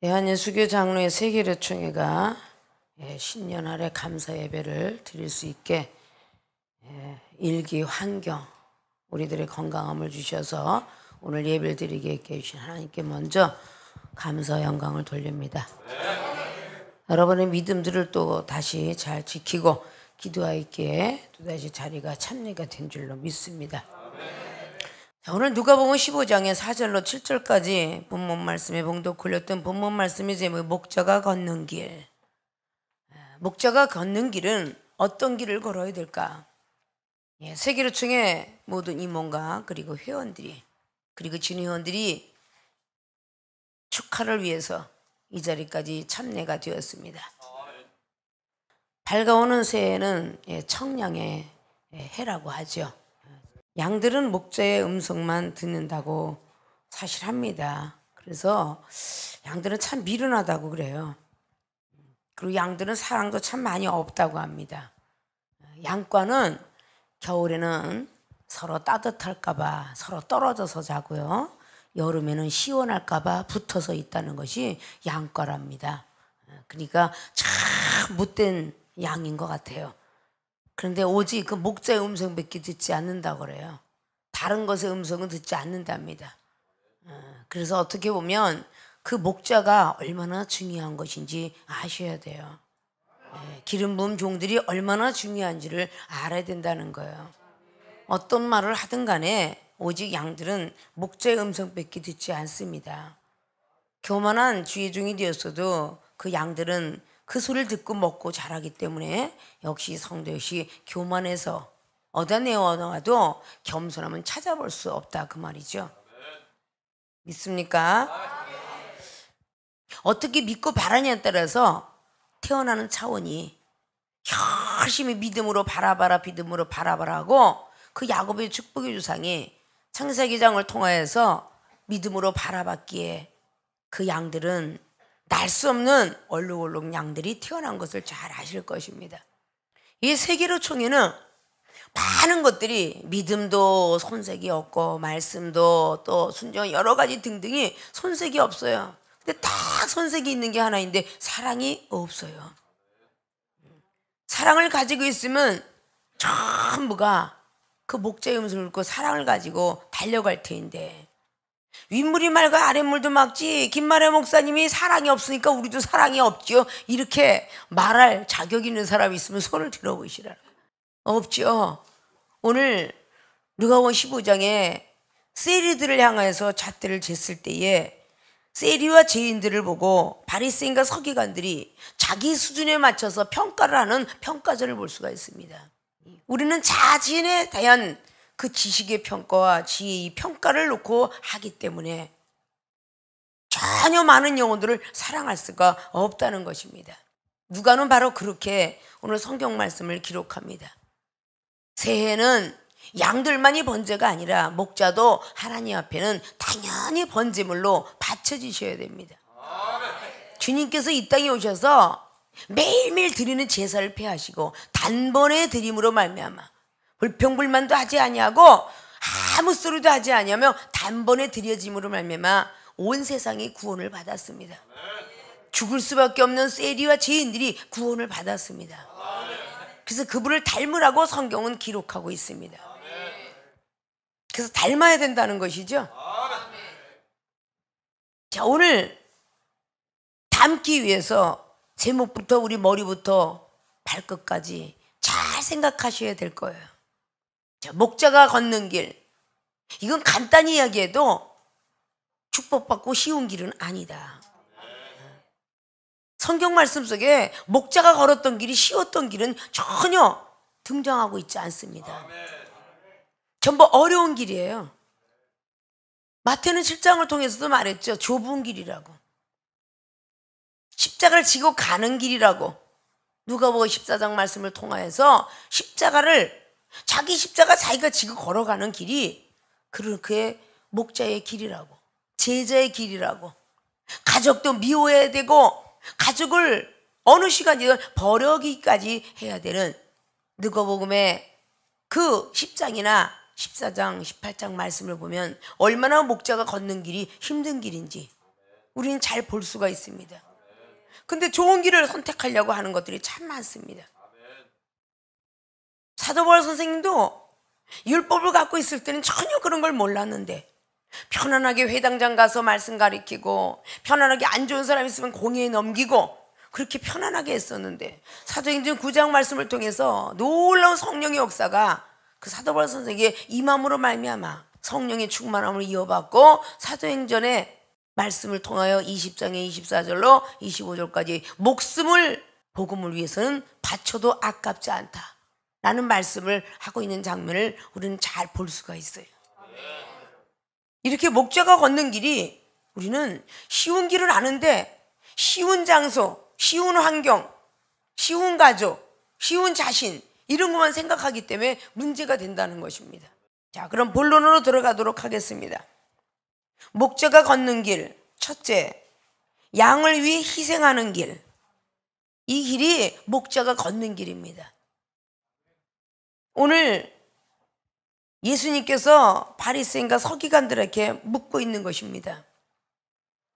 대한예수교 장로의 세계교총회가 신년 할애 감사 예배를 드릴 수 있게 일기 환경, 우리들의 건강함을 주셔서 오늘 예배를 드리게 해주신 하나님께 먼저 감사 영광을 돌립니다. 여러분의 믿음들을 또 다시 잘 지키고 기도하기에 또다시 자리가 참여가 된 줄로 믿습니다. 자, 오늘 누가복음 15장의 4절로 7절까지 본문 말씀에 봉독 올렸던 본문 말씀의 제목이 목자가 걷는 길. 목자가 걷는 길은 어떤 길을 걸어야 될까? 세계교총회 모든 임원과 그리고 회원들이 그리고 진회원들이 축하를 위해서 이 자리까지 참여가 되었습니다. 밝아오는 새해는 청량의 해라고 하죠. 양들은 목자의 음성만 듣는다고 사실 합니다. 그래서 양들은 참 미련하다고 그래요. 그리고 양들은 사랑도 참 많이 없다고 합니다. 양과는 겨울에는 서로 따뜻할까봐 서로 떨어져서 자고요. 여름에는 시원할까봐 붙어서 있다는 것이 양과랍니다. 그러니까 참 못된 양인 것 같아요. 그런데 오직 그 목자의 음성밖에 듣지 않는다고 그래요. 다른 것의 음성은 듣지 않는답니다. 그래서 어떻게 보면 그 목자가 얼마나 중요한 것인지 아셔야 돼요. 기름 부은 종들이 얼마나 중요한지를 알아야 된다는 거예요. 어떤 말을 하든 간에 오직 양들은 목자의 음성밖에 듣지 않습니다. 교만한 주의 종이 되었어도 그 양들은 그 소리를 듣고 먹고 자라기 때문에 역시 성도시 교만해서 얻어내어놔도 겸손함은 찾아볼 수 없다 그 말이죠. 믿습니까? 어떻게 믿고 바라냐에 따라서 태어나는 차원이 열심히 믿음으로 바라봐라 믿음으로 바라봐라 하고 그 야곱의 축복의 주상이 창세기장을 통하여서 믿음으로 바라봤기에 그 양들은 날 수 없는 얼룩얼룩 양들이 태어난 것을 잘 아실 것입니다. 이 세계교총회는 많은 것들이 믿음도 손색이 없고 말씀도 또 순종 여러 가지 등등이 손색이 없어요. 근데 딱 손색이 있는 게 하나인데 사랑이 없어요. 사랑을 가지고 있으면 전부가 그 목자의 음성을 듣고 사랑을 가지고 달려갈 테인데 윗물이 맑아 아랫물도 맑지 김만혜 목사님이 사랑이 없으니까 우리도 사랑이 없죠. 이렇게 말할 자격 있는 사람이 있으면 손을 들어보시라. 없죠. 오늘 누가복음 15장에 세리들을 향해서 잣대를 쟀을 때에 세리와 죄인들을 보고 바리새인과 서기관들이 자기 수준에 맞춰서 평가를 하는 평가절을 볼 수가 있습니다. 우리는 자신에 대한 그 지식의 평가와 지혜의 평가를 놓고 하기 때문에 전혀 많은 영혼들을 사랑할 수가 없다는 것입니다. 누가는 바로 그렇게 오늘 성경 말씀을 기록합니다. 새해는 양들만이 번제가 아니라 목자도 하나님 앞에는 당연히 번제물로 바쳐지셔야 됩니다. 주님께서 이 땅에 오셔서 매일매일 드리는 제사를 폐하시고 단번에 드림으로 말미암아 불평불만도 하지 아니하고 아무 소리도 하지 아니하며 단번에 드려짐으로 말미암아 온 세상이 구원을 받았습니다. 죽을 수밖에 없는 세리와 죄인들이 구원을 받았습니다. 그래서 그분을 닮으라고 성경은 기록하고 있습니다. 그래서 닮아야 된다는 것이죠. 자, 오늘 닮기 위해서 제목부터 우리 머리부터 발끝까지 잘 생각하셔야 될 거예요. 자, 목자가 걷는 길, 이건 간단히 이야기해도 축복받고 쉬운 길은 아니다. 성경 말씀 속에 목자가 걸었던 길이 쉬웠던 길은 전혀 등장하고 있지 않습니다. 전부 어려운 길이에요. 마태는 7장을 통해서도 말했죠. 좁은 길이라고. 십자가를 지고 가는 길이라고. 누가복음 14장 말씀을 통하여서 십자가를 자기 십자가 자기가 지고 걸어가는 길이 그의 목자의 길이라고. 제자의 길이라고. 가족도 미워해야 되고 가족을 어느 시간이든 버려기까지 해야 되는 누가복음의 그 10장이나 14장, 18장 말씀을 보면 얼마나 목자가 걷는 길이 힘든 길인지 우리는 잘 볼 수가 있습니다. 근데 좋은 길을 선택하려고 하는 것들이 참 많습니다. 사도 바울 선생님도 율법을 갖고 있을 때는 전혀 그런 걸 몰랐는데 편안하게 회당장 가서 말씀 가리키고 편안하게 안 좋은 사람 있으면 공회에 넘기고 그렇게 편안하게 했었는데 사도행전 9장 말씀을 통해서 놀라운 성령의 역사가 그 사도 바울 선생에게 임함으로 말미암아 성령의 충만함을 이어받고 사도행전의 말씀을 통하여 20장에 24절로 25절까지 목숨을 복음을 위해서는 바쳐도 아깝지 않다 라는 말씀을 하고 있는 장면을 우리는 잘 볼 수가 있어요. 이렇게 목자가 걷는 길이 우리는 쉬운 길은 아는데 쉬운 장소, 쉬운 환경, 쉬운 가족, 쉬운 자신 이런 것만 생각하기 때문에 문제가 된다는 것입니다. 자, 그럼 본론으로 들어가도록 하겠습니다. 목자가 걷는 길, 첫째, 양을 위해 희생하는 길. 이 길이 목자가 걷는 길입니다. 오늘 예수님께서 바리새인과 서기관들에게 묻고 있는 것입니다.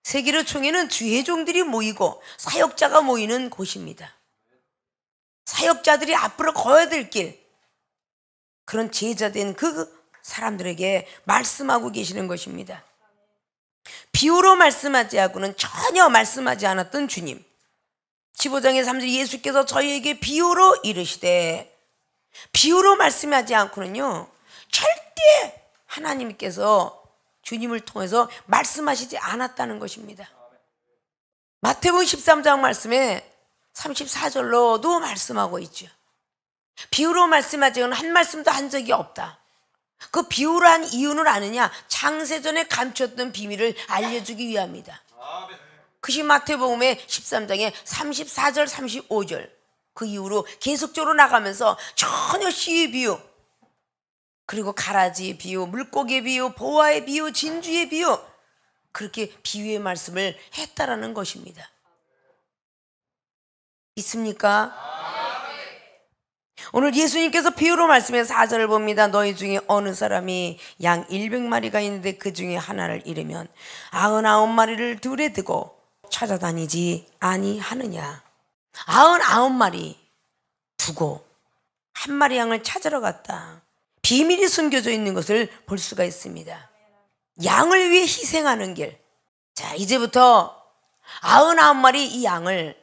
세기로총회는 주의 종들이 모이고 사역자가 모이는 곳입니다. 사역자들이 앞으로 걸어야 될 길, 그런 제자된 그 사람들에게 말씀하고 계시는 것입니다. 비유로 말씀하지 하고는 전혀 말씀하지 않았던 주님. 15장의 3절 예수께서 저희에게 비유로 이르시되, 비유로 말씀하지 않고는요 절대 하나님께서 주님을 통해서 말씀하시지 않았다는 것입니다. 마태복음 13장 말씀에 34절로도 말씀하고 있죠. 비유로 말씀하지 않은 한 말씀도 한 적이 없다. 그 비유로 한 이유는 아느냐? 창세전에 감췄던 비밀을 알려주기 위함이다. 그것이 마태복음의 13장의 34절 35절 그 이후로 계속적으로 나가면서 전혀 씨의 비유, 그리고 가라지의 비유, 물고기의 비유, 보화의 비유, 진주의 비유, 그렇게 비유의 말씀을 했다라는 것입니다. 있습니까? 오늘 예수님께서 비유로 말씀해 4절을 봅니다. 너희 중에 어느 사람이 양 100마리가 있는데 그 중에 하나를 잃으면 99마리를 둘에 두고 찾아다니지 아니하느냐. 99마리 두고 한 마리 양을 찾으러 갔다. 비밀이 숨겨져 있는 것을 볼 수가 있습니다. 양을 위해 희생하는 길. 자, 이제부터 99마리 이 양을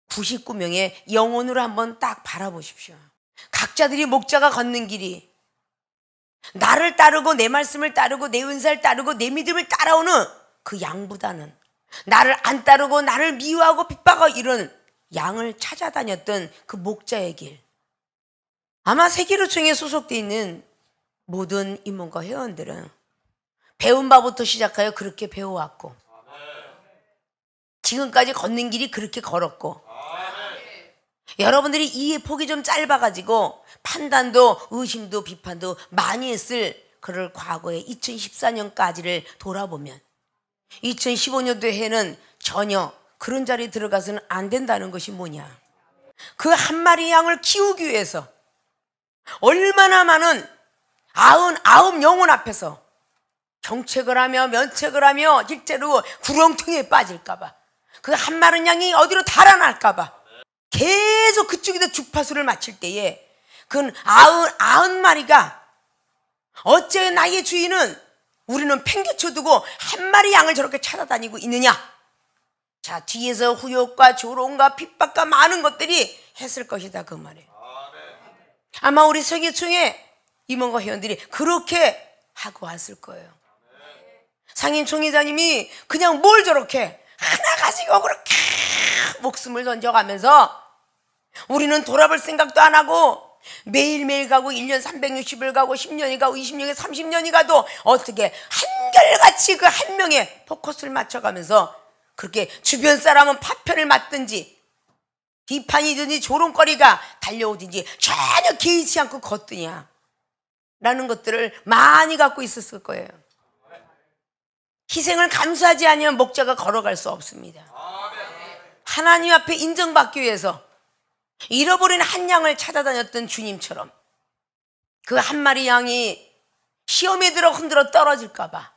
99명의 영혼으로 한번 딱 바라보십시오. 각자들이 목자가 걷는 길이 나를 따르고 내 말씀을 따르고 내 은사를 따르고 내 믿음을 따라오는 그 양보다는 나를 안 따르고 나를 미워하고 핍박하고 이런 양을 찾아다녔던 그 목자의 길. 아마 세계로총에 소속되어 있는 모든 임원과 회원들은 배운 바부터 시작하여 그렇게 배워왔고 지금까지 걷는 길이 그렇게 걸었고 여러분들이 이해 폭이 좀 짧아가지고 판단도 의심도 비판도 많이 했을 그럴 과거의 2014년까지를 돌아보면 2015년도에는 전혀 그런 자리에 들어가서는 안 된다는 것이 뭐냐. 그 한 마리 양을 키우기 위해서 얼마나 많은 99 영혼 앞에서 경책을 하며 면책을 하며 실제로 구렁텅이에 빠질까봐 그 한 마리 양이 어디로 달아날까봐 계속 그쪽에다 주파수를 맞출 때에 그 99마리가 어째 나의 주인은 우리는 팽개쳐두고 한 마리 양을 저렇게 찾아다니고 있느냐. 자, 뒤에서 후욕과 조롱과 핍박과 많은 것들이 했을 것이다 그 말이에요. 아마 우리 세계총회 임원과 회원들이 그렇게 하고 왔을 거예요. 상임총회장님이 그냥 뭘 저렇게 하나 가지고 그렇게 목숨을 던져가면서 우리는 돌아볼 생각도 안 하고 매일매일 가고 1년 360일 가고 10년이 가고 20년이 30년이 가도 어떻게 한결같이 그 한 명에 포커스를 맞춰가면서 그렇게 주변 사람은 파편을 맞든지 비판이든지 조롱거리가 달려오든지 전혀 개의치 않고 걷더냐 라는 것들을 많이 갖고 있었을 거예요. 희생을 감수하지 않으면 목자가 걸어갈 수 없습니다. 하나님 앞에 인정받기 위해서 잃어버린 한 양을 찾아다녔던 주님처럼 그 한 마리 양이 시험에 들어 흔들어 떨어질까 봐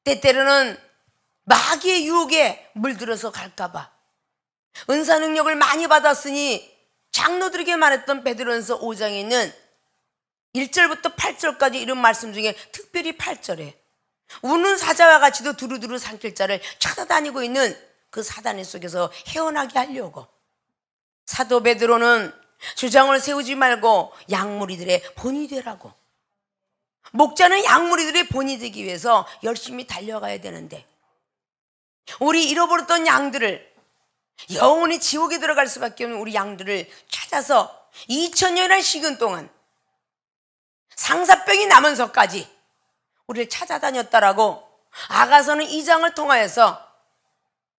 때때로는 마귀의 유혹에 물들어서 갈까봐 은사 능력을 많이 받았으니 장로들에게 말했던 베드로전서 5장에 있는 1절부터 8절까지 이런 말씀 중에 특별히 8절에 우는 사자와 같이도 두루두루 산길자를 찾아다니고 있는 그 사단의 속에서 헤어나게 하려고 사도 베드로는 주장을 세우지 말고 양무리들의 본이 되라고, 목자는 양무리들의 본이 되기 위해서 열심히 달려가야 되는데 우리 잃어버렸던 양들을, 영원히 지옥에 들어갈 수밖에 없는 우리 양들을 찾아서 2000년의 시간 동안 상사병이 나면서까지 우리를 찾아다녔다라고 아가서는 2장을 통하여서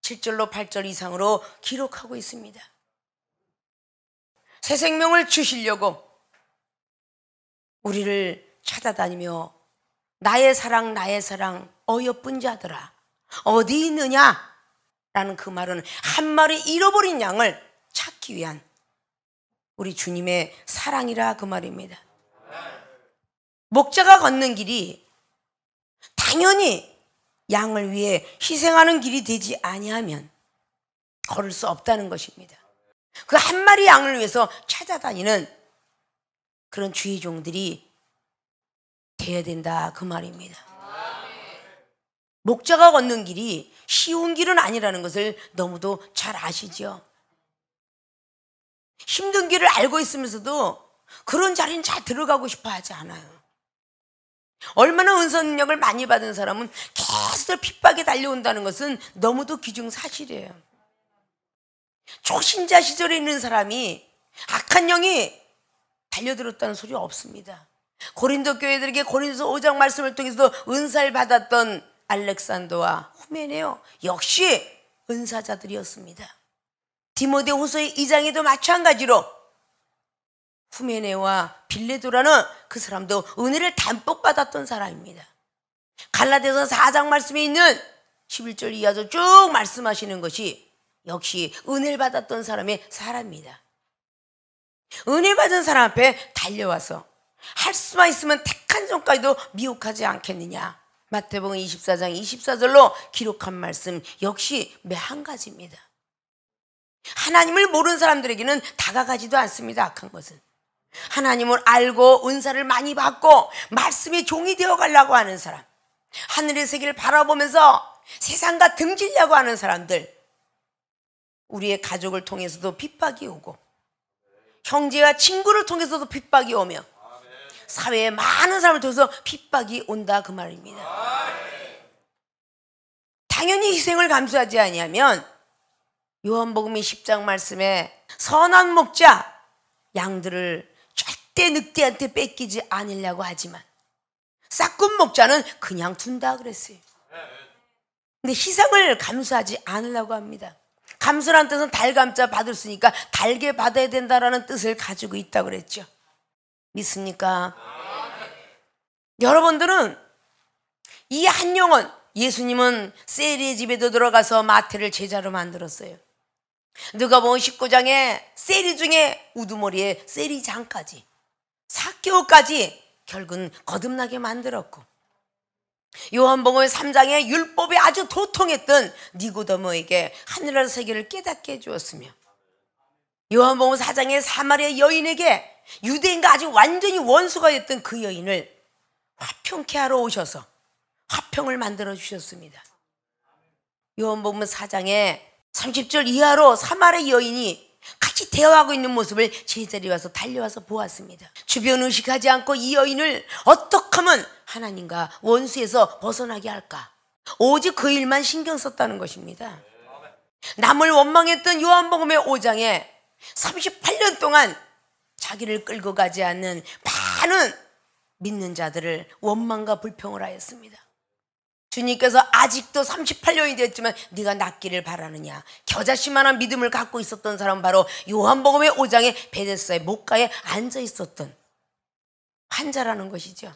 7절로 8절 이상으로 기록하고 있습니다. 새 생명을 주시려고 우리를 찾아다니며 나의 사랑 어여쁜 자들아 어디 있느냐 라는 그 말은 한 마리 잃어버린 양을 찾기 위한 우리 주님의 사랑이라 그 말입니다. 목자가 걷는 길이 당연히 양을 위해 희생하는 길이 되지 아니하면 걸을 수 없다는 것입니다. 그 한 마리 양을 위해서 찾아다니는 그런 주의 종들이 되어야 된다 그 말입니다. 목자가 걷는 길이 쉬운 길은 아니라는 것을 너무도 잘 아시죠? 힘든 길을 알고 있으면서도 그런 자리는 잘 들어가고 싶어 하지 않아요. 얼마나 은사 능력을 많이 받은 사람은 계속 핍박에 달려온다는 것은 너무도 기중사실이에요. 초신자 시절에 있는 사람이 악한 영이 달려들었다는 소리 없습니다. 고린도 교회들에게 고린도서 5장 말씀을 통해서 은사를 받았던 알렉산더와 후메네오 역시 은사자들이었습니다. 디모데후서의 2장에도 마찬가지로 후메네와 빌레도라는 그 사람도 은혜를 담뿍 받았던 사람입니다. 갈라디아서 4장 말씀에 있는 11절 이하서 쭉 말씀하시는 것이 역시 은혜를 받았던 사람의 사람입니다. 은혜 받은 사람 앞에 달려와서 할 수만 있으면 택한 종까지도 미혹하지 않겠느냐. 마태복음 24장 24절로 기록한 말씀 역시 매 한 가지입니다. 하나님을 모르는 사람들에게는 다가가지도 않습니다. 악한 것은 하나님을 알고 은사를 많이 받고 말씀의 종이 되어가려고 하는 사람, 하늘의 세계를 바라보면서 세상과 등지려고 하는 사람들, 우리의 가족을 통해서도 핍박이 오고 형제와 친구를 통해서도 핍박이 오며 사회에 많은 사람을 통해서 핍박이 온다 그 말입니다. 당연히 희생을 감수하지 아니하면 요한복음 10장 말씀에 선한 목자 양들을 절대 늑대한테 뺏기지 않으려고 하지만 싹군 목자는 그냥 둔다 그랬어요. 근데 희생을 감수하지 않으려고 합니다. 감수라는 뜻은 달감자 받을 수 있으니까 달게 받아야 된다라는 뜻을 가지고 있다고 그랬죠. 믿습니까? 여러분들은 이 한 영혼, 예수님은 세리의 집에도 들어가서 마태를 제자로 만들었어요. 누가복음 19장에 세리 중에 우두머리에 세리장까지 삭개오까지 결국은 거듭나게 만들었고, 요한복음 3장에 율법에 아주 도통했던 니고데모에게 하늘나라 세계를 깨닫게 해주었으며, 요한복음 4장에 사마리아 여인에게 유대인과 아주 완전히 원수가 됐던 그 여인을 화평케 하러 오셔서 화평을 만들어 주셨습니다. 요한복음 4장에 30절 이하로 사마리아 여인이 같이 대화하고 있는 모습을 제자들이 와서 달려와서 보았습니다. 주변 의식하지 않고 이 여인을 어떻게 하면 하나님과 원수에서 벗어나게 할까, 오직 그 일만 신경 썼다는 것입니다. 남을 원망했던 요한복음의 5장에 38년 동안 자기를 끌고 가지 않는 많은 믿는 자들을 원망과 불평을 하였습니다. 주님께서 아직도 38년이 됐지만 네가 낫기를 바라느냐. 겨자씨만한 믿음을 갖고 있었던 사람은 바로 요한복음의 5장에 베데스다의 목가에 앉아 있었던 환자라는 것이죠.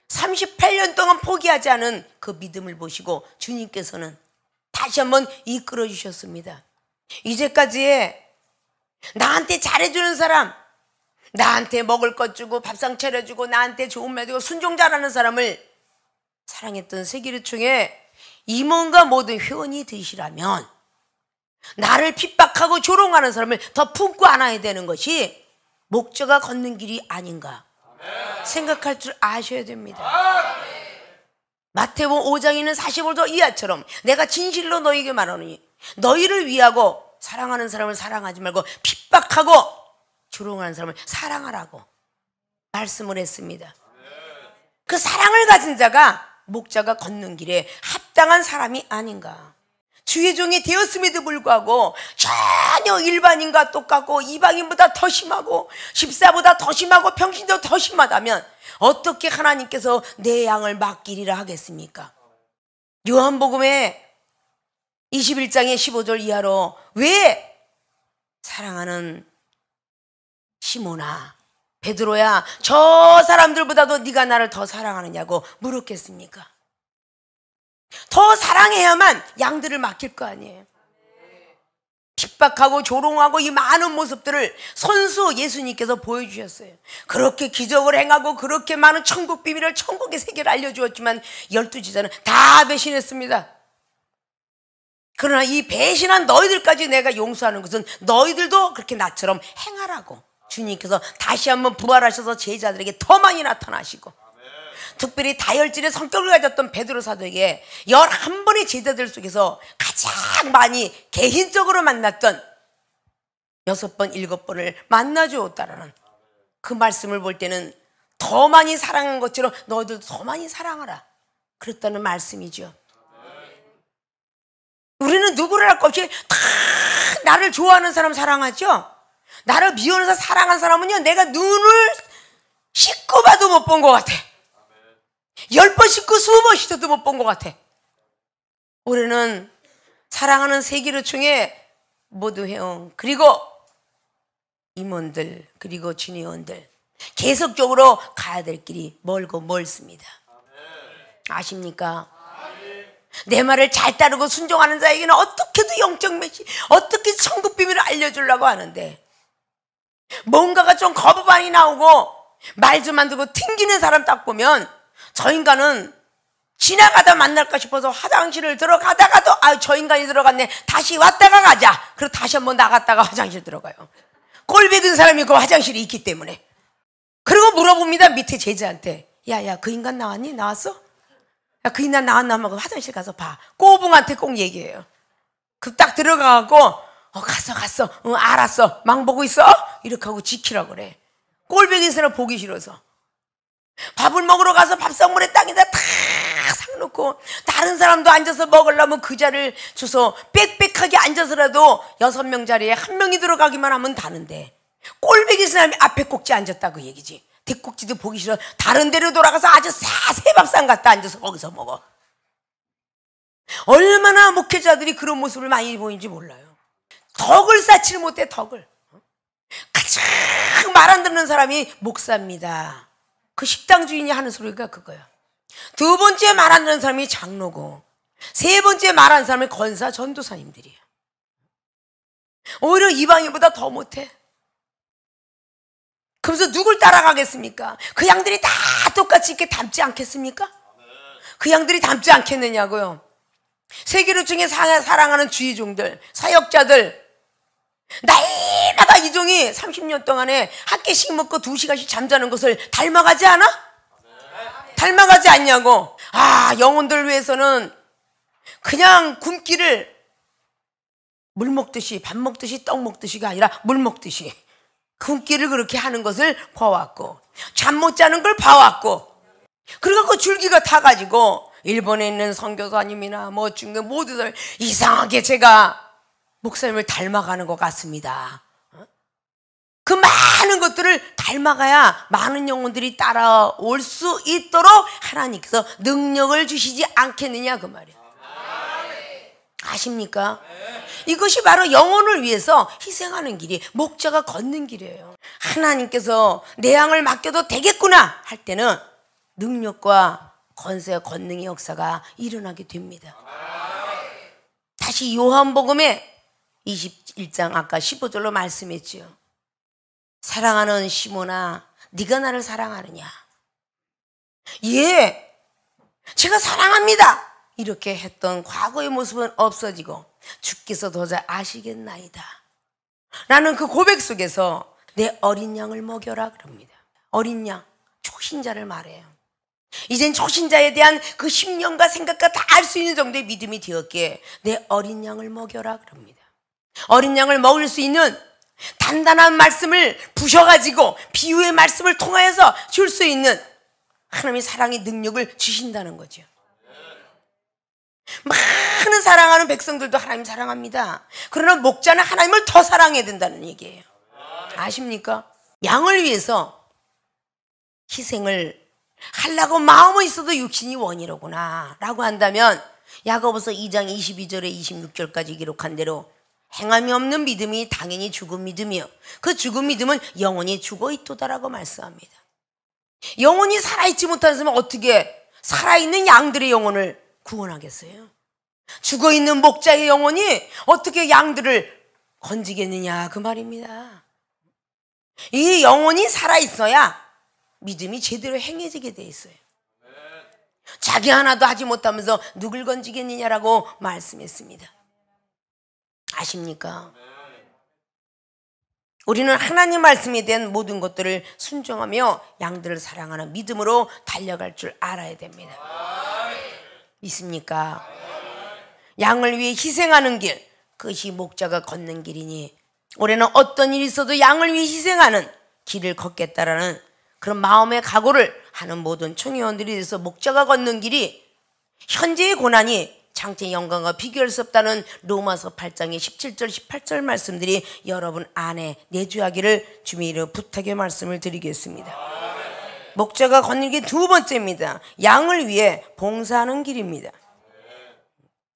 38년 동안 포기하지 않은 그 믿음을 보시고 주님께서는 다시 한번 이끌어 주셨습니다. 이제까지 나한테 잘해주는 사람, 나한테 먹을 것 주고 밥상 차려주고 나한테 좋은 말 주고 순종 잘하는 사람을 사랑했던 세기를 통해 임원과 모든 회원이 되시라면 나를 핍박하고 조롱하는 사람을 더 품고 안아야 되는 것이 목자가 걷는 길이 아닌가 생각할 줄 아셔야 됩니다. 마태복음 5장에 있는 45절 이하처럼 내가 진실로 너희에게 말하노니 너희를 위하고 사랑하는 사람을 사랑하지 말고 핍박하고 조롱하는 사람을 사랑하라고 말씀을 했습니다. 그 사랑을 가진 자가 목자가 걷는 길에 합당한 사람이 아닌가. 주의 종이 되었음에도 불구하고 전혀 일반인과 똑같고 이방인보다 더 심하고 집사보다 더 심하고 평신도 더 심하다면 어떻게 하나님께서 내 양을 맡기리라 하겠습니까? 요한복음에 21장의 15절 이하로 왜 사랑하는 시몬아 베드로야 저 사람들보다도 네가 나를 더 사랑하느냐고 물었겠습니까? 더 사랑해야만 양들을 맡길 거 아니에요. 핍박하고 조롱하고 이 많은 모습들을 손수 예수님께서 보여주셨어요. 그렇게 기적을 행하고 그렇게 많은 천국 비밀을 천국의 세계를 알려주었지만 12제자는 다 배신했습니다. 그러나 이 배신한 너희들까지 내가 용서하는 것은 너희들도 그렇게 나처럼 행하라고 주님께서 다시 한번 부활하셔서 제자들에게 더 많이 나타나시고 특별히 다혈질의 성격을 가졌던 베드로 사도에게 11번의 제자들 속에서 가장 많이 개인적으로 만났던 6번, 7번을 만나주었다라는 그 말씀을 볼 때는 더 많이 사랑한 것처럼 너희들도 더 많이 사랑하라 그랬다는 말씀이죠. 우리는 누구를 할 것 없이 다 나를 좋아하는 사람 사랑하죠. 나를 미워해서 사랑한 사람은요 내가 눈을 씻고 봐도 못 본 것 같아. 10번 씻고 20번 씻어도 못 본 것 같아. 올해는 사랑하는 세기로총회 모두 회원 그리고 임원들 그리고 진회원들 계속적으로 가야 될 길이 멀고 멀습니다. 아십니까? 내 말을 잘 따르고 순종하는 자에게는 어떻게든 영적 메시 어떻게 천국 비밀을 알려주려고 하는데 뭔가가 좀 거부반이 나오고 말 좀 안 듣고 튕기는 사람 딱 보면 저 인간은 지나가다 만날까 싶어서 화장실을 들어가다가도 아, 저 인간이 들어갔네 다시 왔다가 가자 그리고 다시 한번 나갔다가 화장실 들어가요. 꼴배긴 사람이 그 화장실이 있기 때문에. 그리고 물어봅니다 밑에 제자한테 야야 그 인간 나왔니? 나왔어? 야, 그 인간 나왔나 하면 화장실 가서 봐. 꼬붕한테 꼭 얘기해요. 그 딱 들어가갖고 갔어 알았어 망 보고 있어 이렇게 하고 지키라고 그래. 꼴배기 사람 보기 싫어서 밥을 먹으러 가서 밥상머리 땅에다 다 삭놓고 다른 사람도 앉아서 먹으려면 그 자리를 줘서 빽빽하게 앉아서라도 6명 자리에 1명이 들어가기만 하면 다는데 꼴배기 사람이 앞에 꼭지 앉았다고 얘기지. 뒷꼭지도 보기 싫어 다른 데로 돌아가서 아주 새 밥상 갖다 앉아서 거기서 먹어. 얼마나 목회자들이 그런 모습을 많이 보이는지 몰라요. 덕을 쌓지를 못해 덕을. 가장 말 안 듣는 사람이 목사입니다. 그 식당 주인이 하는 소리가 그거야. 두 번째 말 안 듣는 사람이 장로고 세 번째 말 하는 사람이 권사 전도사님들이에요. 오히려 이방인보다 더 못해. 그래서 누굴 따라가겠습니까? 그 양들이 다 똑같이 이렇게 닮지 않겠습니까? 그 양들이 닮지 않겠느냐고요. 세계로중에 사랑하는 주의종들 사역자들 날마다 이 종이 30년 동안에 한 끼씩 먹고 2시간씩 잠자는 것을 닮아가지 않아? 닮아가지 않냐고. 아 영혼들 위해서는 그냥 굶기를 물 먹듯이 밥 먹듯이 떡 먹듯이가 아니라 물 먹듯이 굶기를 그렇게 하는 것을 봐왔고 잠 못 자는 걸 봐왔고 그리고 그 줄기가 타가지고 일본에 있는 선교사님이나 뭐 중국 모두들 이상하게 제가 목사님을 닮아가는 것 같습니다. 그 많은 것들을 닮아가야 많은 영혼들이 따라올 수 있도록 하나님께서 능력을 주시지 않겠느냐 그 말이에요. 아십니까? 이것이 바로 영혼을 위해서 희생하는 길이 목자가 걷는 길이에요. 하나님께서 내 양을 맡겨도 되겠구나 할 때는 능력과 권세와 권능의 역사가 일어나게 됩니다. 다시 요한복음에 21장 아까 15절로 말씀했지요. 사랑하는 시몬아 네가 나를 사랑하느냐? 예 제가 사랑합니다. 이렇게 했던 과거의 모습은 없어지고 주께서 더 잘 아시겠나이다 라는 그 고백 속에서 내 어린 양을 먹여라 그럽니다. 어린 양, 초신자를 말해요. 이젠 초신자에 대한 그 심령과 생각과 다 알 수 있는 정도의 믿음이 되었기에 내 어린 양을 먹여라 그럽니다. 어린 양을 먹을 수 있는 단단한 말씀을 부셔가지고 비유의 말씀을 통하여서 줄 수 있는 하나님의 사랑의 능력을 주신다는 거죠. 많은 사랑하는 백성들도 하나님 사랑합니다. 그러나 목자는 하나님을 더 사랑해야 된다는 얘기예요. 아십니까? 양을 위해서 희생을 하려고 마음은 있어도 육신이 원이로구나 라고 한다면 야고보서 2장 22절에 26절까지 기록한 대로 행함이 없는 믿음이 당연히 죽은 믿음이요 그 죽은 믿음은 영원히 죽어있도다라고 말씀합니다. 영원히 살아있지 못하면 어떻게 살아있는 양들의 영혼을 구원하겠어요? 죽어있는 목자의 영혼이 어떻게 양들을 건지겠느냐 그 말입니다. 이 영혼이 살아있어야 믿음이 제대로 행해지게 돼 있어요. 자기 하나도 하지 못하면서 누굴 건지겠느냐라고 말씀했습니다. 아십니까? 우리는 하나님 말씀에 대한 모든 것들을 순종하며 양들을 사랑하는 믿음으로 달려갈 줄 알아야 됩니다. 믿습니까? 양을 위해 희생하는 길, 그것이 목자가 걷는 길이니 올해는 어떤 일이 있어도 양을 위해 희생하는 길을 걷겠다라는 그런 마음의 각오를 하는 모든 총회원들이 돼서 목자가 걷는 길이 현재의 고난이 장차의 영광과 비교할 수 없다는 로마서 8장의 17절 18절 말씀들이 여러분 안에 내주하기를 주님의 이름으로 부탁의 말씀을 드리겠습니다. 목자가 걷는 길 두 번째입니다. 양을 위해 봉사하는 길입니다.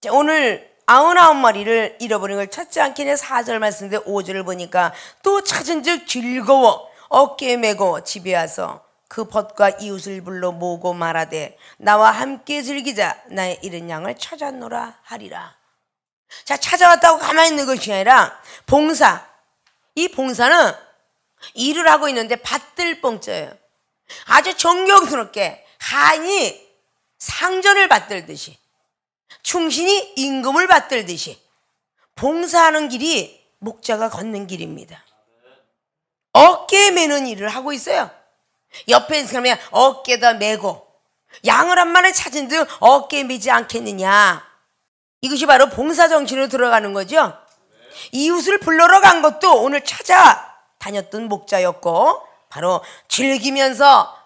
자, 오늘 99마리를 잃어버린 걸 찾지 않겠냐 4절 말씀인데 5절을 보니까 또 찾은 즉 즐거워 어깨에 메고 집에 와서 그 벗과 이웃을 불러 모으고 말하되 나와 함께 즐기자 나의 잃은 양을 찾았노라 하리라. 자, 찾아왔다고 가만히 있는 것이 아니라 봉사, 이 봉사는 일을 하고 있는데 받들 봉자예요. 아주 존경스럽게 하인이 상전을 받들듯이 충신이 임금을 받들듯이 봉사하는 길이 목자가 걷는 길입니다. 어깨에 매는 일을 하고 있어요. 옆에 있는 사람이 어깨에다 메고 양을 한 마리 찾은 듯 어깨에 매지 않겠느냐. 이것이 바로 봉사정신으로 들어가는 거죠. 이웃을 불러러 간 것도 오늘 찾아다녔던 목자였고 바로 즐기면서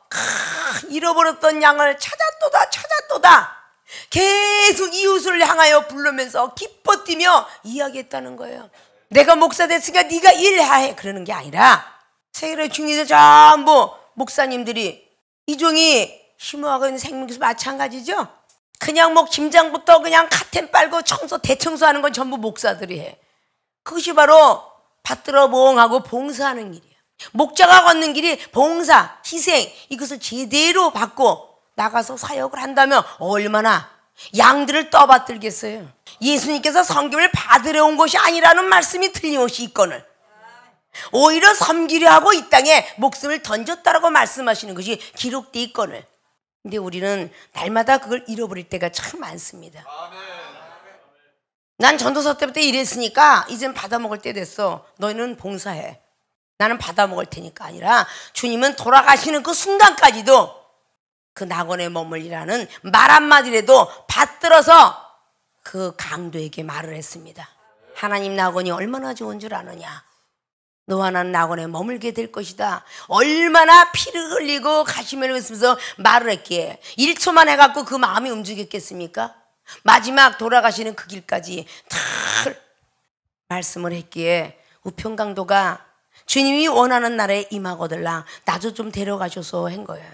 잃어버렸던 양을 찾았도다 계속 이웃을 향하여 부르면서 기뻐 뛰며 이야기했다는 거예요. 내가 목사 됐으니까 네가 일해 그러는 게 아니라 세계의 중에서 전부 목사님들이 이종이 심어하고 있는 생명에서 마찬가지죠. 그냥 뭐 김장부터 그냥 카텐 빨고 청소 대청소하는 건 전부 목사들이 해. 그것이 바로 받들어 보응하고 봉사하는 길이에요. 목자가 걷는 길이 봉사, 희생 이것을 제대로 받고 나가서 사역을 한다면 얼마나 양들을 떠받들겠어요. 예수님께서 섬김을 받으러 온 것이 아니라는 말씀이 틀림없이 있거늘 오히려 섬기려 하고 이 땅에 목숨을 던졌다라고 말씀하시는 것이 기록되어 있거늘. 근데 우리는 날마다 그걸 잃어버릴 때가 참 많습니다. 난 전도서 때부터 이랬으니까 이젠 받아먹을 때 됐어. 너희는 봉사해. 나는 받아먹을 테니까 아니라 주님은 돌아가시는 그 순간까지도 그 낙원에 머물리라는 말 한마디라도 받들어서 그 강도에게 말을 했습니다. 하나님 낙원이 얼마나 좋은 줄 아느냐. 너와 나는 낙원에 머물게 될 것이다. 얼마나 피를 흘리고 가시면을 했으면서 말을 했기에 1초만 해갖고 그 마음이 움직였겠습니까? 마지막 돌아가시는 그 길까지 다 말씀을 했기에 우평강도가 주님이 원하는 날에 임하거들랑 나도 좀 데려가셔서 한 거예요.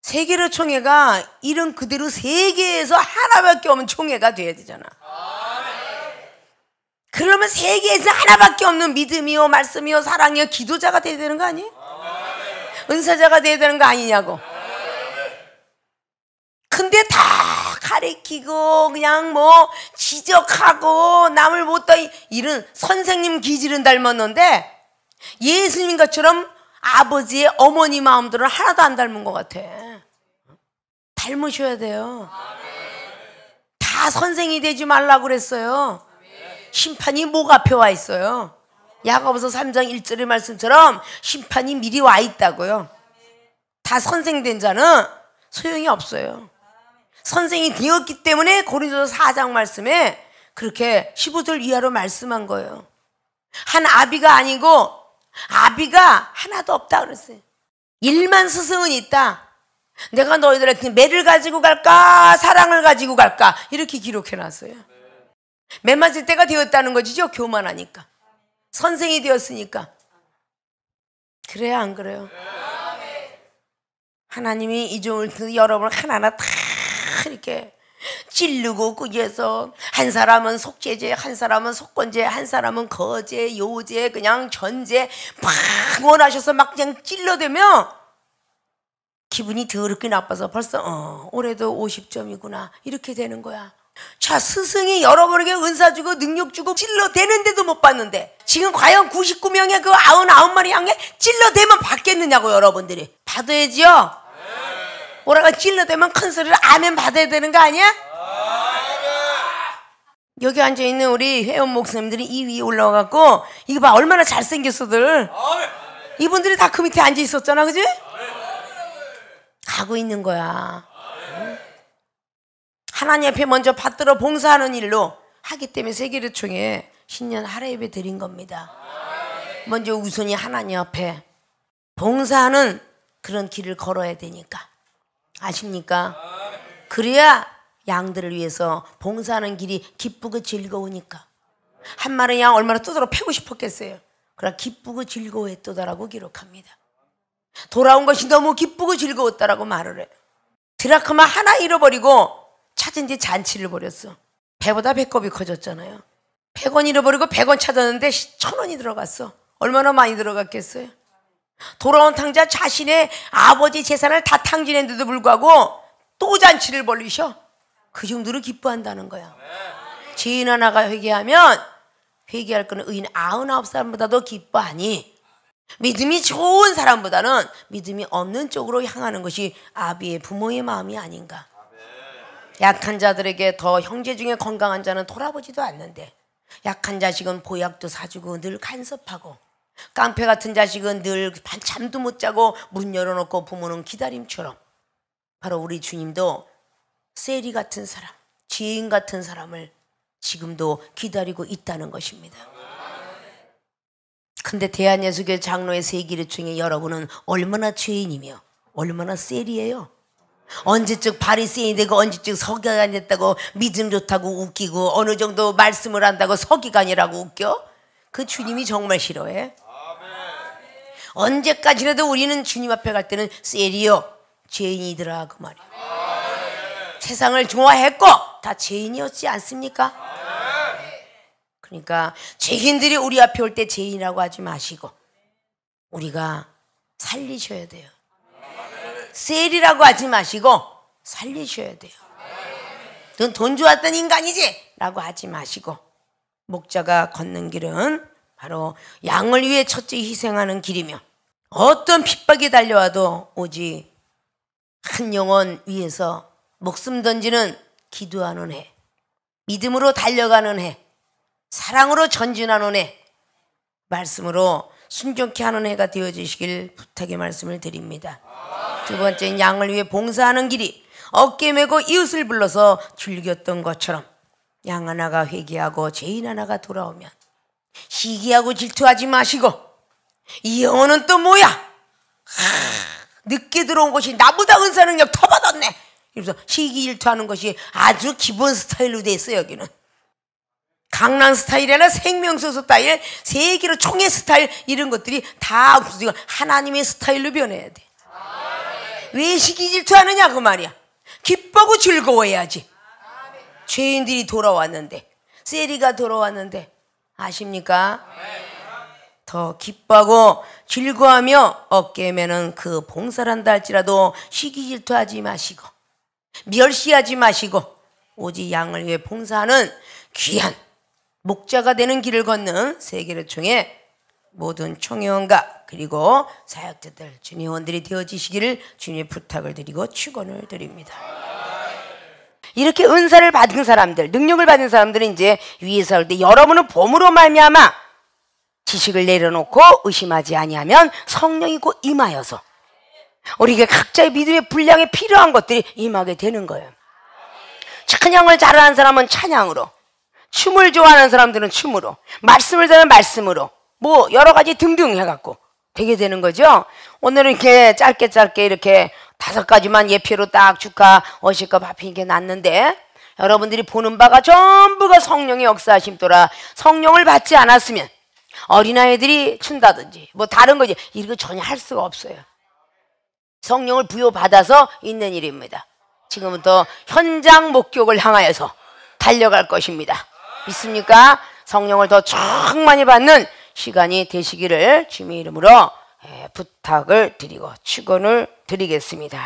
세계로 총회가 이름 그대로 세계에서 하나밖에 없는 총회가 돼야 되잖아. 그러면 세계에서 하나밖에 없는 믿음이요 말씀이요 사랑이요 기도자가 돼야 되는 거 아니에요? 은사자가 돼야 되는 거 아니냐고. 근데 다 가리키고 그냥 뭐 지적하고 남을 못다 이런 선생님 기질은 닮았는데 예수님 것처럼 아버지의 어머니 마음들은 하나도 안 닮은 것 같아. 닮으셔야 돼요. 다 선생이 되지 말라고 그랬어요. 심판이 목 앞에 와 있어요. 야고보서 3장 1절의 말씀처럼 심판이 미리 와 있다고요. 다 선생된 자는 소용이 없어요. 선생이 되었기 때문에 고린도서 4장 말씀에 그렇게 15절 이하로 말씀한 거예요. 한 아비가 아니고 아비가 하나도 없다 그랬어요. 1만 스승은 있다. 내가 너희들한테 매를 가지고 갈까 사랑을 가지고 갈까 이렇게 기록해놨어요. 매 맞을 때가 되었다는 거지요. 교만하니까. 선생이 되었으니까. 그래야 안 그래요? 하나님이 이 종을 여러분을 하나하나 다 이렇게 찌르고 꾸겨서 한 사람은 속죄죄, 한 사람은 속건죄, 한 사람은 거죄, 요죄, 그냥 전죄 막 원하셔서 막 그냥 찔러대면 기분이 더럽게 나빠서 벌써 올해도 50점이구나 이렇게 되는 거야. 자, 스승이 여러분에게 은사 주고 능력 주고 찔러대는데도 못 받는데 지금 과연 99명의 그 99마리 양에 찔러대면 받겠느냐고. 여러분들이 받아야지요. 오라가 찔러대면 큰 소리를 아멘 받아야 되는 거 아니야? 여기 앉아있는 우리 회원 목사님들이 이 위에 올라와갖고 이거 봐 얼마나 잘생겼어들. 이분들이 다 그 밑에 앉아있었잖아, 그지? 가고 있는 거야. 하나님 앞에 먼저 받들어 봉사하는 일로 하기 때문에 세계대총회 신년 하례 예배 드린 겁니다. 먼저 우선이 하나님 앞에 봉사하는 그런 길을 걸어야 되니까. 아십니까? 그래야 양들을 위해서 봉사하는 길이 기쁘고 즐거우니까. 한 마리 양 얼마나 두드러 패고 싶었겠어요. 그러나 기쁘고 즐거워했도다라고 기록합니다. 돌아온 것이 너무 기쁘고 즐거웠다라고 말을 해요. 드라크마 하나 잃어버리고 찾은 뒤 잔치를 벌였어. 배보다 배꼽이 커졌잖아요. 100원 잃어버리고 100원 찾았는데 1000원이 들어갔어. 얼마나 많이 들어갔겠어요? 돌아온 탕자 자신의 아버지 재산을 다 탕진했는데도 불구하고 또 잔치를 벌리셔. 그 정도로 기뻐한다는 거야. 죄인 하나가 회개하면 회개할 거는 의인 99사람보다도 기뻐하니 믿음이 좋은 사람보다는 믿음이 없는 쪽으로 향하는 것이 아비의 부모의 마음이 아닌가. 약한 자들에게 더 형제 중에 건강한 자는 돌아보지도 않는데 약한 자식은 보약도 사주고 늘 간섭하고 깡패 같은 자식은 늘 잠도 못 자고 문 열어놓고 부모는 기다림처럼 바로 우리 주님도 세리 같은 사람, 죄인 같은 사람을 지금도 기다리고 있다는 것입니다. 근데 대한예수교회 장로의 세기를 여러분은 얼마나 죄인이며 얼마나 세리예요. 언제쯤 바리새인이 되고 언제쯤 서기관이 됐다고 믿음 좋다고 웃기고 어느 정도 말씀을 한다고 서기관이라고 웃겨? 그 주님이 정말 싫어해. 언제까지라도 우리는 주님 앞에 갈 때는 세리요 죄인이더라 그 말이야. 세상을 좋아했고 다 죄인이었지 않습니까? 그러니까 죄인들이 우리 앞에 올 때 죄인이라고 하지 마시고 우리가 살리셔야 돼요. 세리라고 하지 마시고 살리셔야 돼요. 넌 돈 좋았던 인간이지? 라고 하지 마시고 목자가 걷는 길은 바로 양을 위해 첫째 희생하는 길이며 어떤 핍박이 달려와도 오직 한 영혼 위해서 목숨 던지는 기도하는 해, 믿음으로 달려가는 해, 사랑으로 전진하는 해, 말씀으로 순종케 하는 해가 되어주시길 부탁의 말씀을 드립니다. 두 번째는 양을 위해 봉사하는 길이 어깨 메고 이웃을 불러서 즐겼던 것처럼 양 하나가 회개하고 죄인 하나가 돌아오면 시기하고 질투하지 마시고 이 영혼은 또 뭐야? 늦게 들어온 것이 나보다 은사 능력 더 받았네. 그래서 시기 질투하는 것이 아주 기본 스타일로 돼 있어요. 여기는 강남 스타일이 아니라 생명수 스타일, 세계로 총회 스타일 이런 것들이 다 하나님의 스타일로 변해야 돼. 왜 시기 질투하느냐 그 말이야. 기뻐하고 즐거워해야지. 죄인들이 돌아왔는데 세리가 돌아왔는데 아십니까? 더 기뻐하고 즐거워하며 어깨에 매는 그 봉사를 한다 할지라도 시기 질투하지 마시고 멸시하지 마시고 오직 양을 위해 봉사하는 귀한 목자가 되는 길을 걷는 세계를 총회 모든 총회원과 그리고 사역자들 주님원들이 되어지시기를 주님의 부탁을 드리고 축원을 드립니다. 이렇게 은사를 받은 사람들, 능력을 받은 사람들은 이제 위에서 할 때 여러분은 봄으로 말미암아 지식을 내려놓고 의심하지 아니하면 성령이 곧 임하여서 우리에게 각자의 믿음의 분량에 필요한 것들이 임하게 되는 거예요. 찬양을 잘하는 사람은 찬양으로, 춤을 좋아하는 사람들은 춤으로, 말씀을 잘하는 말씀으로, 뭐 여러 가지 등등 해갖고 되게 되는 거죠. 오늘은 이렇게 짧게 이렇게 5가지만 예표로 딱 축하, 워시컵 하피 이렇게 놨는데, 여러분들이 보는 바가 전부가 성령의 역사하심도라. 성령을 받지 않았으면 어린아이들이 춘다든지 뭐 다른 거지 이거 전혀 할 수가 없어요. 성령을 부여받아서 있는 일입니다. 지금부터 현장 목격을 향하여서 달려갈 것입니다. 믿습니까? 성령을 더 충만히 받는 시간이 되시기를 주님의 이름으로 부탁을 드리고 축원을 드리겠습니다.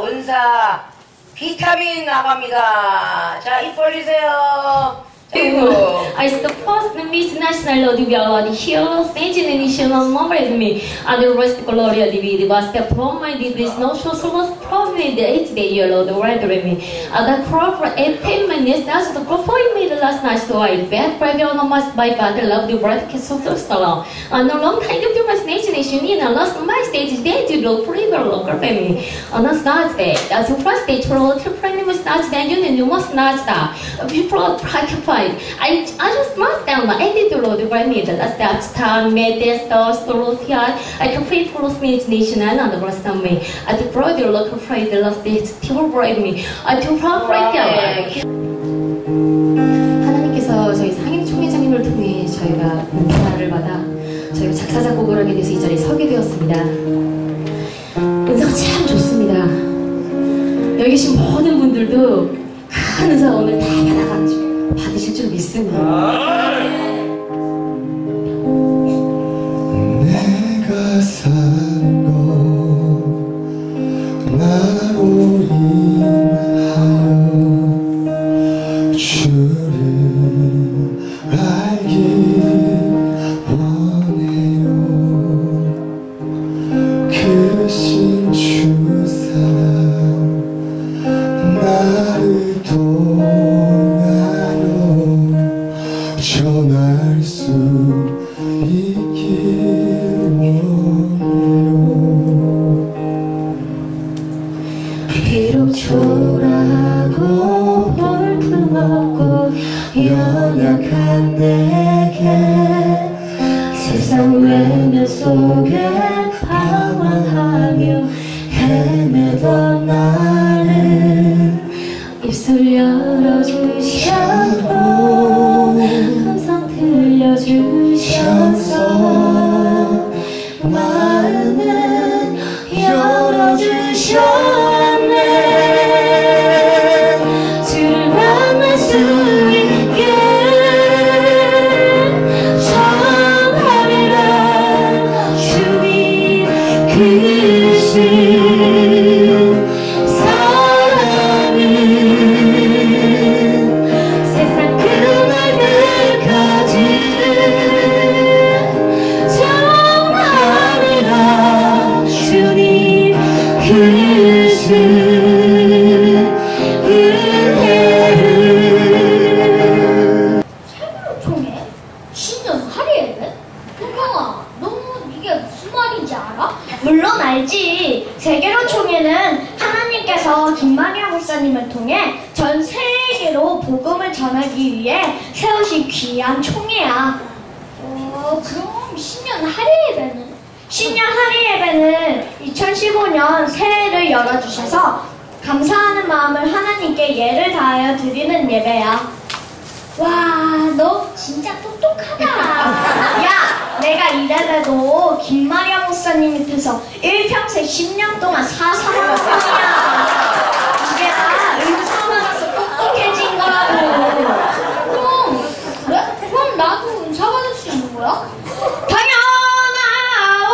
은사 비타민 나갑니다. 자, 입 벌리세요. I suppose the Miss National Lord Bialodi here, stage in initial moment me, and the rest Gloria Divi, was the prominent this no social was prominent the 8th day year Lord rather me. The crop and payment is that's the perform me the last night so I bet preview on must by but love the breath kiss of the salon. And no long time to my nation in a last my stage day to look pretty local family. On a start day, as the first stage for all the friend was not then you must not stop. People preoccupied. I just must down my editor Lord by me the last time made this store here. I complete for speech nation and the rest of me. At the brother local friend the last day to bribe me. I to break 하나님께서 저희 상임 총회장님을 통해 저희가 은사를 받아 저희가 작사 작곡을 하게 돼서 이 자리에 서게 되었습니다. 은사가 참 좋습니다. 여기 계신 모든 분들도 큰 은사 오늘 다 받으실 줄 믿습니다. 내가 사는 건 나로 인하여 주를 알기 원해요. 크신 주 사랑 나를 통하여 전하 비록 초라하고 볼품없고 연약한 내게 세상 외면 속에 방황하며 헤매던 나를 입술 열어주셨고 항상 들려주셔서 마음은 열어주셨네. 주를 만날 수 있게 전하리라. 주님 크신 사랑은 세상 그 날들까지 전하리라. 주님 크신 은혜를. 총회? 신년 할애를? 동경아, 너 이게 무슨 말인지 알아? 물론 알지. 세계로 총회는 하나님께서 김마리아 목사님을 통해 전 세계로 복음을 전하기 위해 세우신 귀한 총회야. 그럼 신년 할애 예배는? 신년 할애 예배는 2015년 새해를 열어주셔서 감사하는 마음을 하나님께 예를 다하여 드리는 예배야. 와, 너 진짜 똑똑하다. 야, 내가 이래봬도 김마리아 목사님 밑에서 일평생 10년 동안 사사학년이야. 이게 다 은사 받아서 똑똑해진 거라고. 그래? 그럼 나도 은사 받을 수 있는 거야? 당연하오,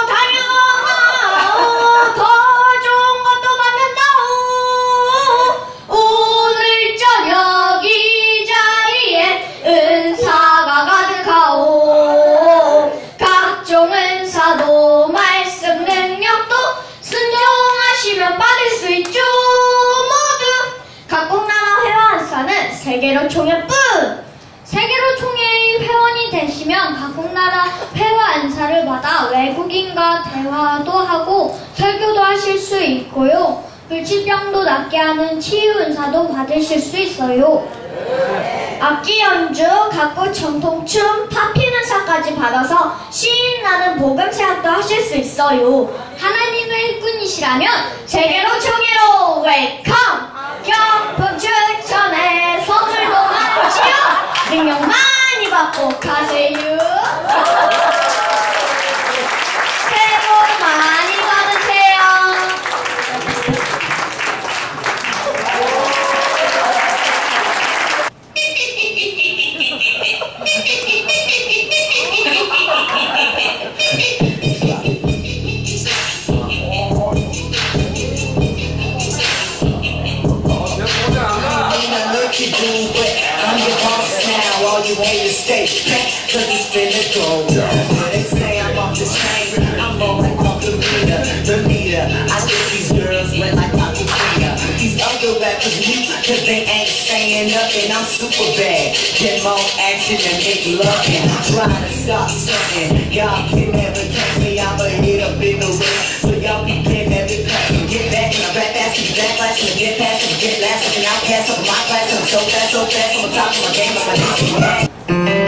당연하오. 더 좋은 것도 받는다오. 오늘 저녁 이 자리에 은사가 가득하오. 각종 은사도 말씀 능력도 순종하시면 받을 수 있죠. 모두 각국 나라 회화 은사는 세계로 총회뿐. 세계로 총회의 회원이 되시면 각국 나라 회화 은사를 받아 외국인과 대화도 하고 설교도 하실 수 있고요. 불치병도 낫게 하는 치유 은사도 받으실 수 있어요. 악기 연주, 각국 전통춤, 파핀 은사까지 받아서 신나는 복음 사역도 하실 수 있어요. 하나님의 일꾼이시라면 세계로 총회로 웰컴! 경품 추천에 선물도 많지요. 능력 많이 받고 가세요. 새해 복 많이 받으세요. I'm your boss now, all you haters stay back, cause it's finna go. They say I'm off the chain, I'm on like off the meter. I get these girls wet like Aquafina. These other rappers mute, cause they ain't saying nothing. I'm super bad, get more action and make loving. Try to stop something, y'all can never catch me. I'ma hit up in the race, so y'all be getting every class. Get back and I back fast, and back fast, and get past, and get last, and I'll pass up my class. I'm so fast, I'm on top of my game, I'm a